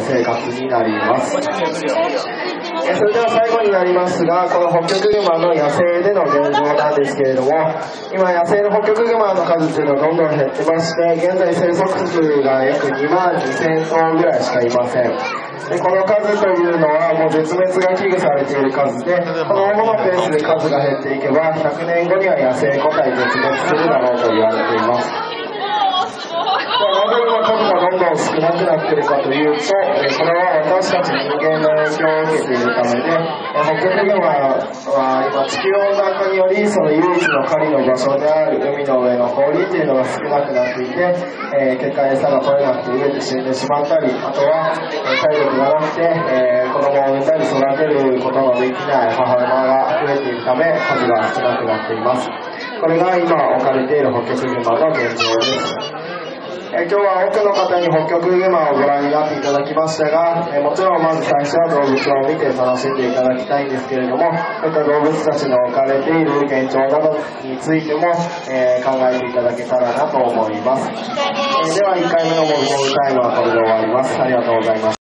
生活になります。それでは最後になりますが、このホッキョクグマの野生での現状なんですけれども、今野生のホッキョクグマの数っていうのはどんどん減ってまして、現在生息数が約2万2000頭ぐらいしかいません。でこの数というのはもう絶滅が危惧されている数で、このままのペースで数が減っていけば100年後には野生個体絶滅するだろうと言われています。なぜ今数がどんどん少なくなっているかというと、これは私たち人間の影響を受けているためで、ホッキョクグマは今地球温暖化によりその唯一の狩りの場所である海の上の氷っていうのが少なくなっていて、結果餌が取れなくて飢えて死んでしまったり、あとは体力がなくて、子供を産んだり育てることのできない母馬が増えているため数が少なくなっています。これが今置かれているホッキョクグマの現状です。今日は多くの方にホッキョクグマをご覧になっていただきましたが、もちろんまず最初は動物を見て楽しんでいただきたいんですけれども、そういった動物たちの置かれている現状などについても、考えていただけたらなと思います。では1回目のモグモグタイムはこれで終わります。ありがとうございます。